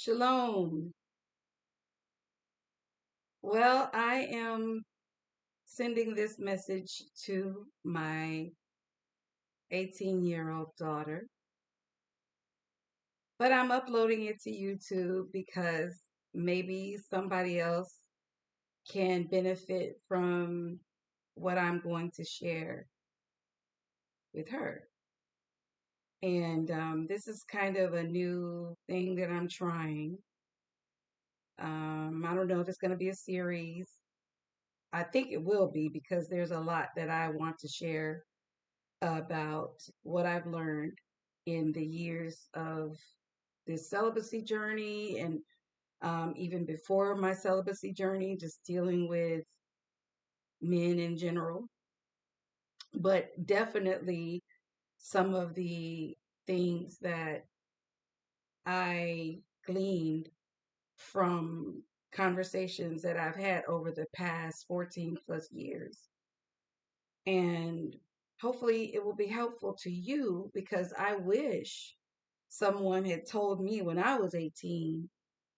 Shalom. Well, I am sending this message to my 18-year-old daughter, but I'm uploading it to YouTube because maybe somebody else can benefit from what I'm going to share with her. And this is kind of a new thing that I'm trying. I don't know if it's going to be a series. I think it will be because there's a lot that I want to share about what I've learned in the years of this celibacy journey and even before my celibacy journey, just dealing with men in general. But definitely some of the things that I gleaned from conversations that I've had over the past 14 plus years. And hopefully it will be helpful to you because I wish someone had told me when I was 18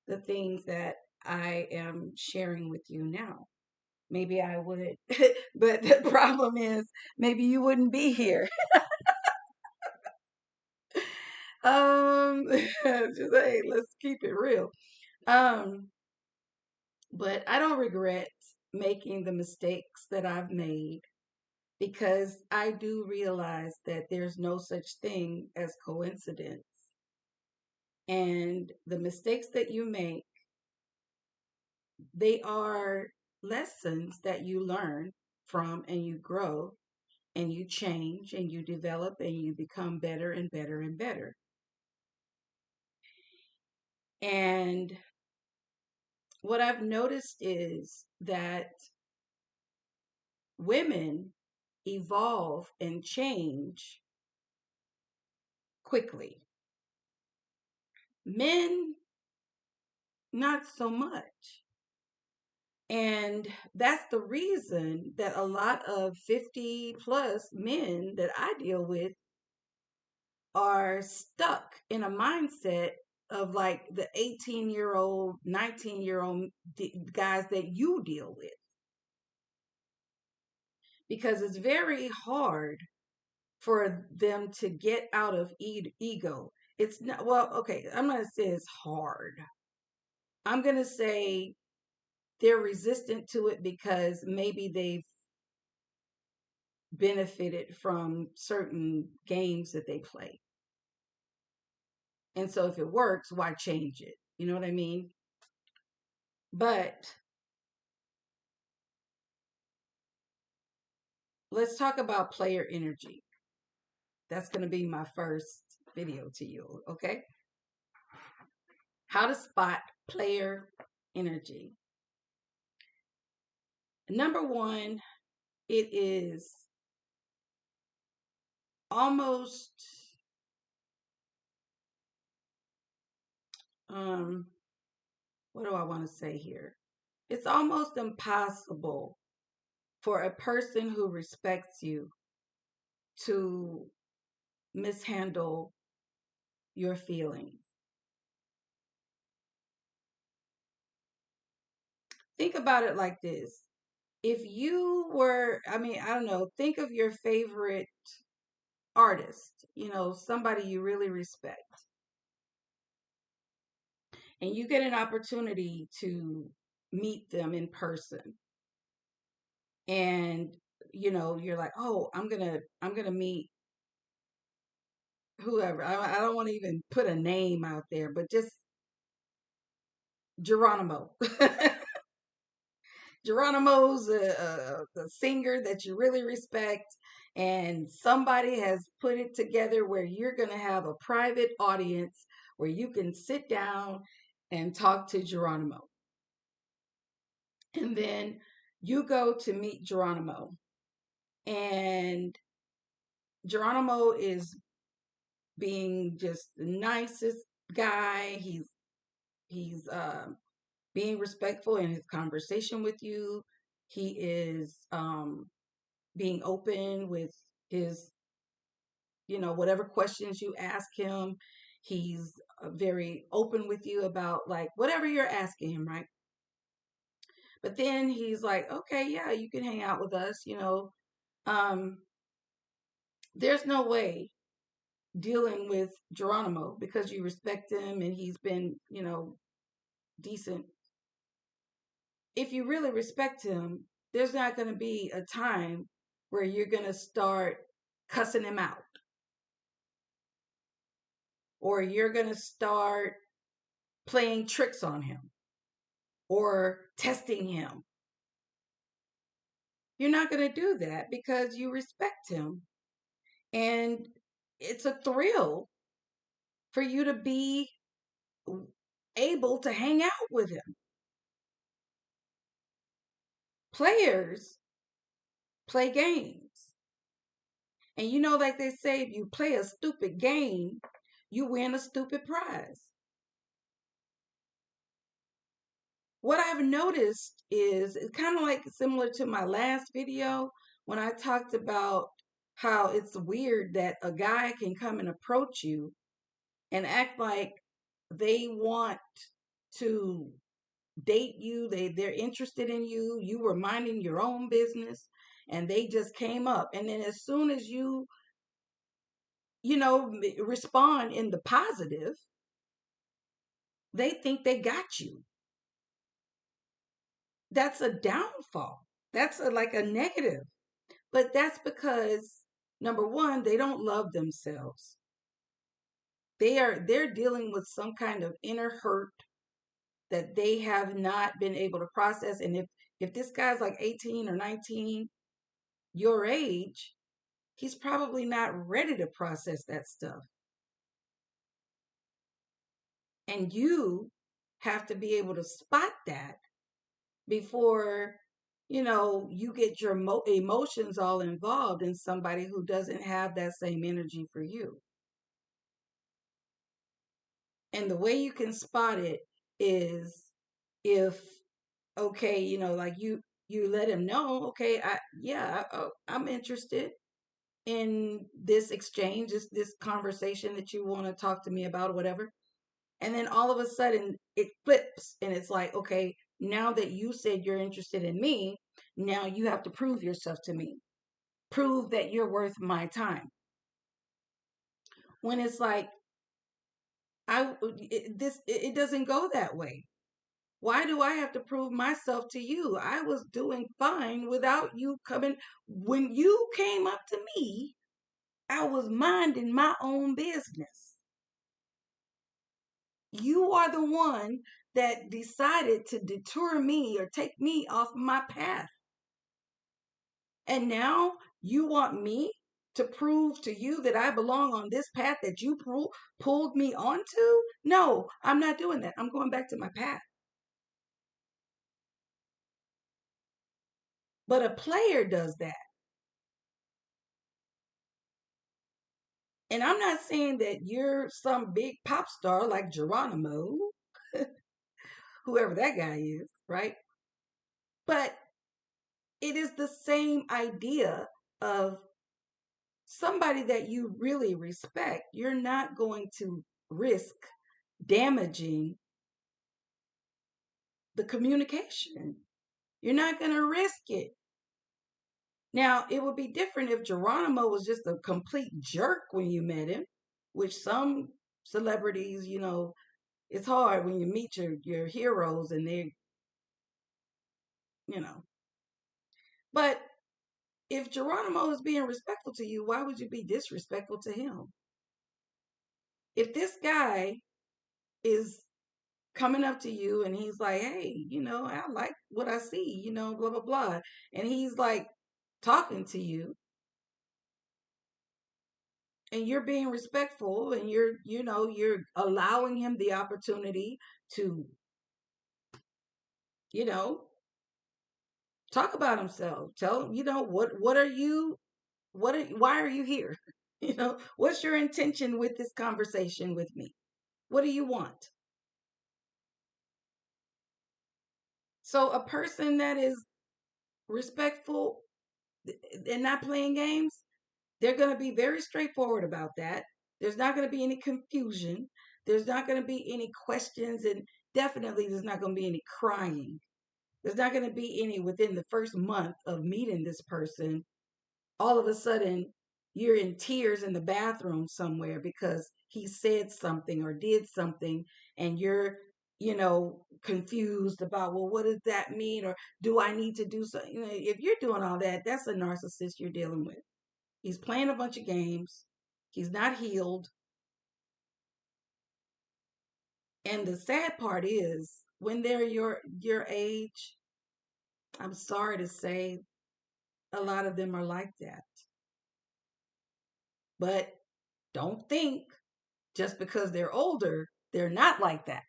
the things that I am sharing with you now. Maybe I would, but the problem is maybe you wouldn't be here. Just hey, let's keep it real. Um, but I don't regret making the mistakes that I've made because I do realize that there's no such thing as coincidence. And the mistakes that you make, they are lessons that you learn from and you grow and you change and you develop and you become better and better and better. And what I've noticed is that women evolve and change quickly. Men, not so much. And that's the reason that a lot of 50 plus men that I deal with are stuck in a mindset of like the 18-year-old, 19-year-old guys that you deal with. Because it's very hard for them to get out of ego. It's not, well, okay, I'm not going to say it's hard. I'm going to say they're resistant to it because maybe they've benefited from certain games that they play. And so if it works, why change it? You know what I mean? But let's talk about player energy. That's going to be my first video to you, okay? How to spot player energy. Number one, it is almost um what do I want to say here? It's almost impossible for a person who respects you to mishandle your feelings. Think about it like this. If you were, I mean, I don't know, think of your favorite artist, somebody you really respect, and you get an opportunity to meet them in person. And you're like, "Oh, I'm going to meet whoever." I don't want to even put a name out there, but just Geronimo. Geronimo's a singer that you really respect, and somebody has put it together where you're going to have a private audience where you can sit down and talk to Geronimo. And then you go to meet Geronimo, and Geronimo is being just the nicest guy. He's being respectful in his conversation with you. He is being open with his, whatever questions you ask him. He's very open with you about like whatever you're asking him, right? But then he's like, okay, yeah, you can hang out with us, you know. Um, there's no way dealing with Geronimo because you respect him and he's been, you know, decent. If you really respect him, there's not going to be a time where you're going to start cussing him out or you're going to start playing tricks on him or testing him. You're not going to do that because you respect him. And it's a thrill for you to be able to hang out with him. Players play games. And you know, like they say, if you play a stupid game, you win a stupid prize. What I've noticed is it's kind of like similar to my last video when I talked about how it's weird that a guy can come and approach you and act like they want to date you, they're interested in you, you were minding your own business and they just came up, and then as soon as you know respond in the positive, they think they got you. That's a downfall. That's like a negative. But that's because number one, they don't love themselves. They're dealing with some kind of inner hurt that they have not been able to process. And if this guy's like 18 or 19, your age, he's probably not ready to process that stuff. And you have to be able to spot that before, you know, you get your emotions all involved in somebody who doesn't have that same energy for you. And the way you can spot it is if, okay, you know, like you let him know, okay, I'm interested in this exchange, this conversation that you want to talk to me about or whatever. And then all of a sudden it flips and it's like, okay, now that you said you're interested in me, now you have to prove yourself to me. Prove that you're worth my time. When it's like, it doesn't go that way. Why do I have to prove myself to you? I was doing fine without you coming. When you came up to me, I was minding my own business. You are the one that decided to detour me or take me off my path. And now you want me to prove to you that I belong on this path that you pulled me onto? No, I'm not doing that. I'm going back to my path. But a player does that. And I'm not saying that you're some big pop star like Geronimo, whoever that guy is, right? But it is the same idea of somebody that you really respect. You're not going to risk damaging the communication. You're not going to risk it. Now, it would be different if Geronimo was just a complete jerk when you met him, which some celebrities, you know, it's hard when you meet your heroes and they're, you know. But if Geronimo is being respectful to you, why would you be disrespectful to him? If this guy is coming up to you and he's like, hey, you know, I like what I see, you know, blah, blah, blah. And he's like talking to you and you're being respectful and you know, you're allowing him the opportunity to, you know, talk about himself. Tell him, you know, what are you, why are you here? You know, what's your intention with this conversation with me? What do you want? So a person that is respectful and not playing games, they're going to be very straightforward about that. There's not going to be any confusion. There's not going to be any questions, and definitely there's not going to be any crying. There's not going to be any within the first month of meeting this person. All of a sudden, you're in tears in the bathroom somewhere because he said something or did something, and you're, confused about, well, what does that mean? Or do I need to do something? If you're doing all that, that's a narcissist you're dealing with. He's playing a bunch of games. He's not healed. And the sad part is when they're your age, I'm sorry to say, a lot of them are like that. But don't think just because they're older, they're not like that.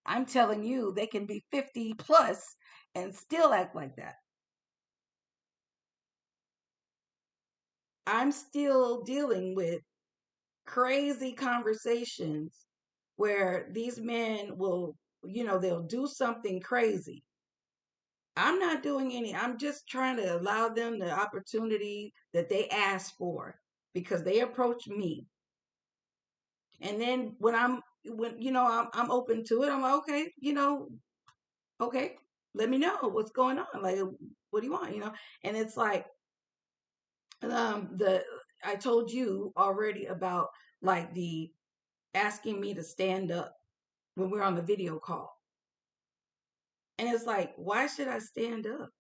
I'm telling you, they can be 50 plus and still act like that. I'm still dealing with crazy conversations where these men will, they'll do something crazy. I'm not doing I'm just trying to allow them the opportunity that they asked for because they approached me. And then I'm open to it. I'm like, okay, okay, let me know what's going on. Like, what do you want? And it's like, the I told you already about, like, the asking me to stand up when we're on the video call. And it's like, why should I stand up?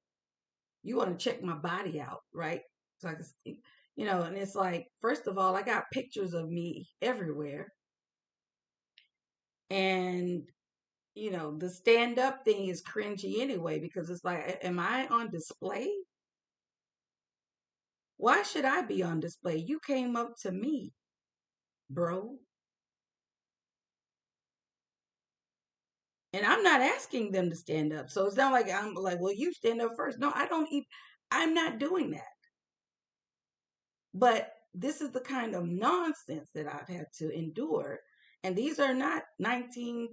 You want to check my body out, right? So I can see, and it's like, first of all, I got pictures of me everywhere. And, the stand up thing is cringy anyway, because it's like, am I on display? Why should I be on display? You came up to me, bro. And I'm not asking them to stand up. So it's not like I'm like, well, you stand up first. No, I don't even, I'm not doing that. But this is the kind of nonsense that I've had to endure. And these are not 19,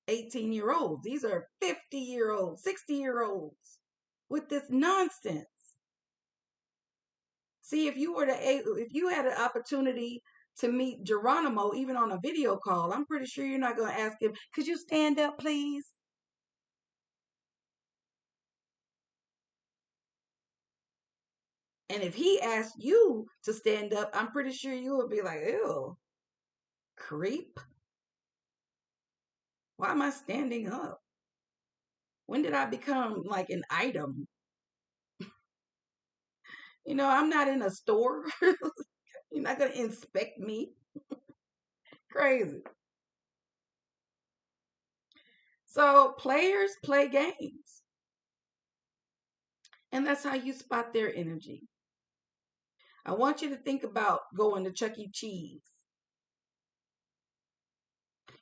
18-year-olds. These are 50-year-olds, 60-year-olds with this nonsense. See, if you had an opportunity to meet Geronimo, even on a video call, I'm pretty sure you're not going to ask him, could you stand up, please? And if he asked you to stand up, I'm pretty sure you would be like, ew, creep. Why am I standing up? When did I become like an item? I'm not in a store. You're not going to inspect me. Crazy. So players play games. And that's how you spot their energy. I want you to think about going to Chuck E. Cheese.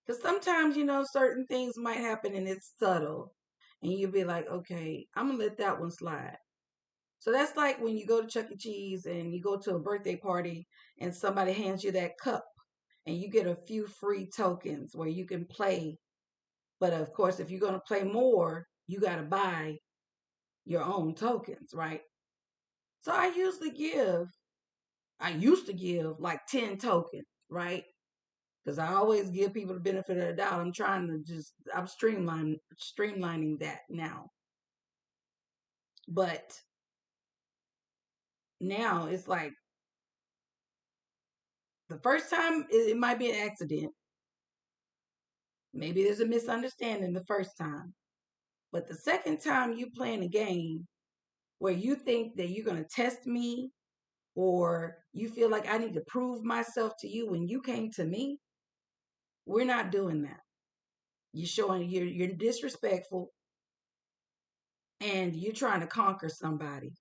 Because sometimes, certain things might happen and it's subtle. And you'll be like, okay, I'm going to let that one slide. So that's like when you go to Chuck E. Cheese and you go to a birthday party and somebody hands you that cup and you get a few free tokens where you can play. But of course, if you're going to play more, you got to buy your own tokens, right? So I used to give like 10 tokens, right? Because I always give people the benefit of the doubt. I'm streamlining that now. But now it's like the first time it might be an accident. Maybe there's a misunderstanding the first time. But the second time you playing a game where you think that you're going to test me or you feel like I need to prove myself to you when you came to me, we're not doing that. You're disrespectful and you're trying to conquer somebody.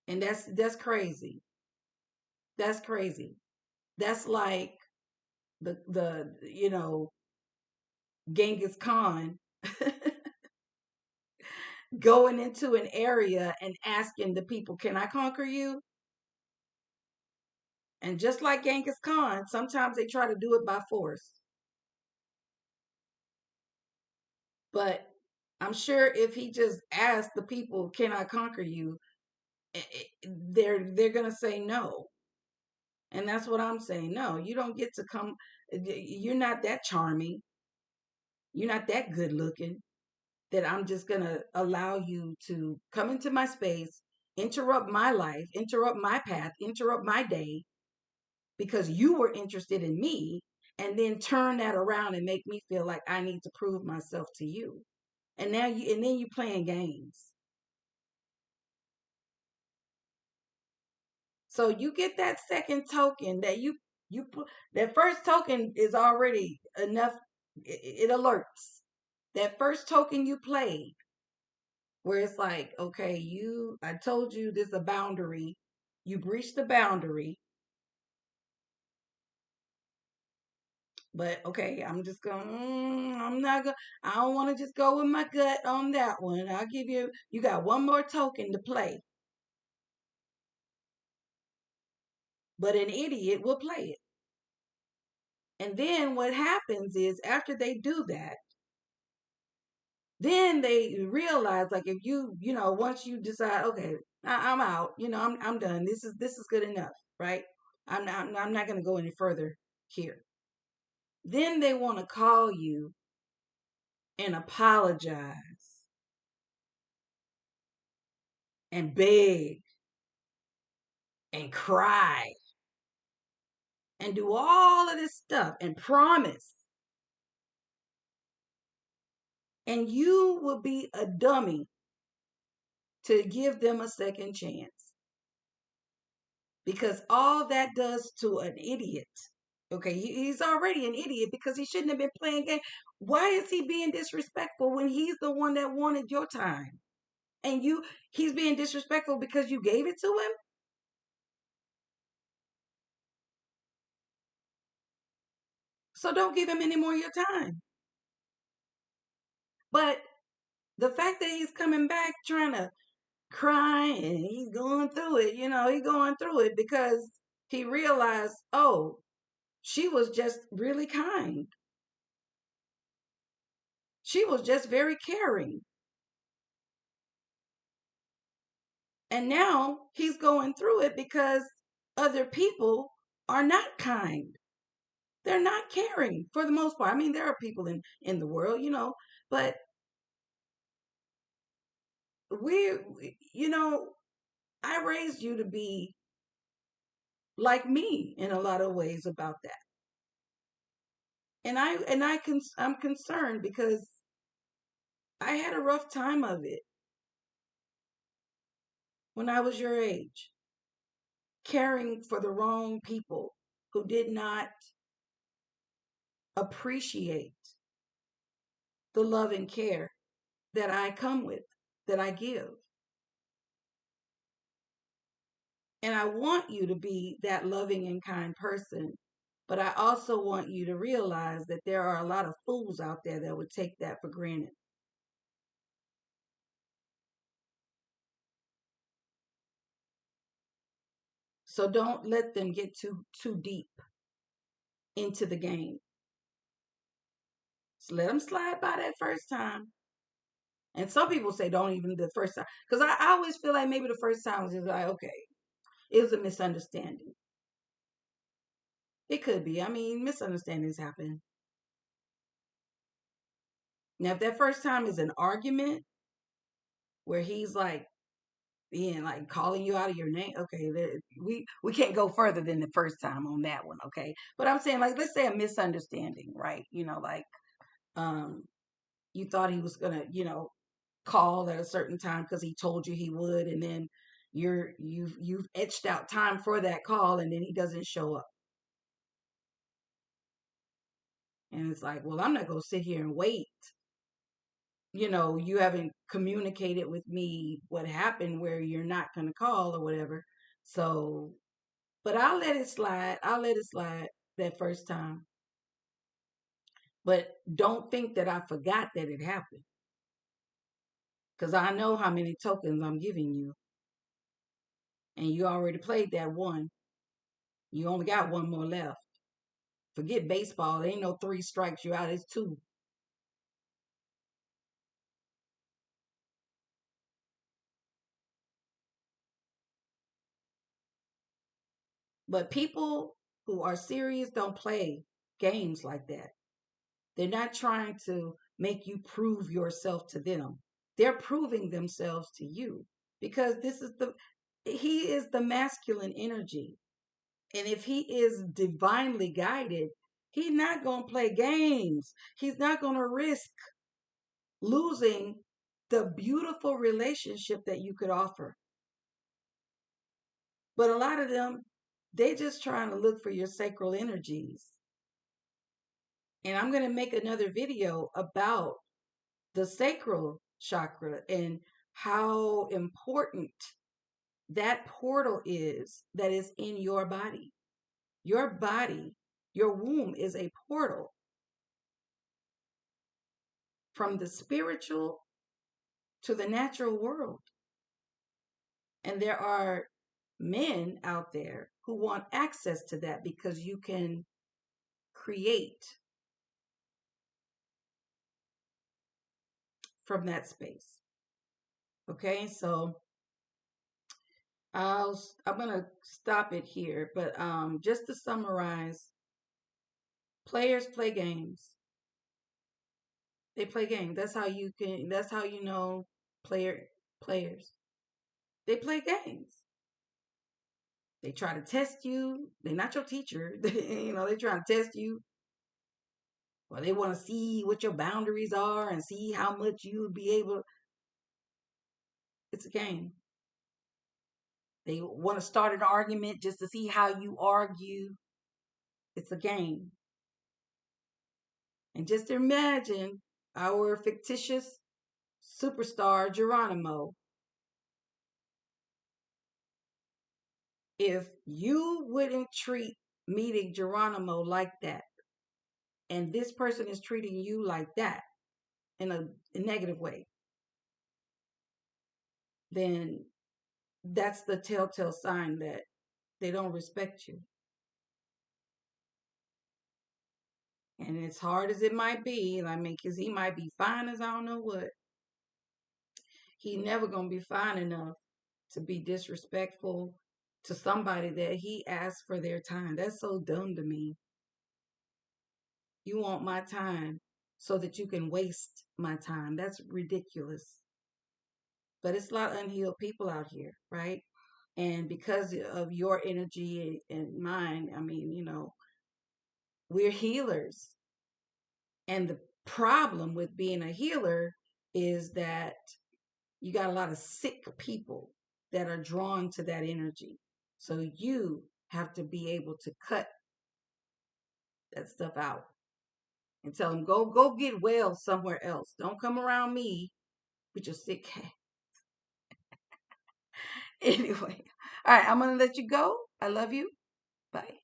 And that's crazy. That's crazy. That's like the Genghis Khan going into an area and asking the people, "Can I conquer you?" And just like Genghis Khan, sometimes they try to do it by force. But I'm sure if he just asked the people, "Can I conquer you?" they're gonna say no. And that's what I'm saying. No, you don't get to come. You're not that charming. You're not that good looking that I'm just going to allow you to come into my space, interrupt my life, interrupt my path, interrupt my day because you were interested in me, and then turn that around and make me feel like I need to prove myself to you. And then you playing games. So you get that second token that you put, that first token is already enough. It alerts that first token you played, where it's like, okay, I told you this is a boundary. You breached the boundary, but okay, I'm not gonna, I don't want to just go with my gut on that one. I'll give you got one more token to play, but an idiot will play it. And then what happens is after they do that, then they realize like if once you decide, okay, I'm out, I'm done. This is good enough, right? I'm not going to go any further here. Then they want to call you and apologize and beg and cry and do all of this stuff and promise. And you will be a dummy to give them a second chance. Because all that does to an idiot, okay, he's already an idiot because he shouldn't have been playing games. Why is he being disrespectful when he's the one that wanted your time? And he's being disrespectful because you gave it to him? So don't give him any more of your time. But the fact that he's coming back trying to cry and he's going through it, he's going through it because he realized, oh, she was just really kind. She was just very caring. And now he's going through it because other people are not kind. They're not caring for the most part. I mean, there are people in the world, but we, I raised you to be like me in a lot of ways about that. I'm concerned because I had a rough time of it when I was your age, caring for the wrong people who did not appreciate the love and care that I come with, that I give. And I want you to be that loving and kind person. But I also want you to realize that there are a lot of fools out there that would take that for granted. So don't let them get too deep into the game. Just let them slide by that first time. And some people say don't even the first time. Because I always feel like maybe the first time was just like, okay, it was a misunderstanding. It could be. I mean, misunderstandings happen. Now, if that first time is an argument where he's like being like calling you out of your name, okay, we can't go further than the first time on that one, okay. But I'm saying like let's say a misunderstanding, right? Like um you thought he was gonna call at a certain time because he told you he would, and then you've etched out time for that call, and then he doesn't show up, and it's like, well, I'm not gonna sit here and wait. You haven't communicated with me what happened where you're not gonna call or whatever. So, but I'll let it slide. I'll let it slide that first time. But don't think that I forgot that it happened. Because I know how many tokens I'm giving you. And you already played that one. You only got one more left. Forget baseball. There ain't no three strikes you out. It's two. But people who are serious don't play games like that. They're not trying to make you prove yourself to them. They're proving themselves to you because he is the masculine energy. And if he is divinely guided, he's not going to play games. He's not going to risk losing the beautiful relationship that you could offer. But a lot of them, they just trying to look for your sacral energies. And I'm going to make another video about the sacral chakra and how important that portal is that is in your body. Your body, your womb is a portal from the spiritual to the natural world. And there are men out there who want access to that because you can create from that space. Okay, so I'm gonna stop it here, but just to summarize, players play games. They play games. That's how you can. That's how you know players. They play games. They try to test you. They're not your teacher. They try to test you. Well, they want to see what your boundaries are and see how much you would be able. It's a game. They want to start an argument just to see how you argue. It's a game. And just imagine our fictitious superstar Geronimo. If you wouldn't treat meeting Geronimo like that, and this person is treating you like that in a negative way, then that's the telltale sign that they don't respect you. And as hard as it might be, because he might be fine as I don't know what, he never gonna be fine enough to be disrespectful to somebody that he asked for their time. That's so dumb to me. You want my time so that you can waste my time. That's ridiculous. But it's a lot of unhealed people out here, right? And because of your energy and mine, we're healers. And the problem with being a healer is that you got a lot of sick people that are drawn to that energy. So you have to be able to cut that stuff out and tell them, go get well somewhere else. Don't come around me with your sick cat. Anyway, all right, I'm going to let you go. I love you. Bye.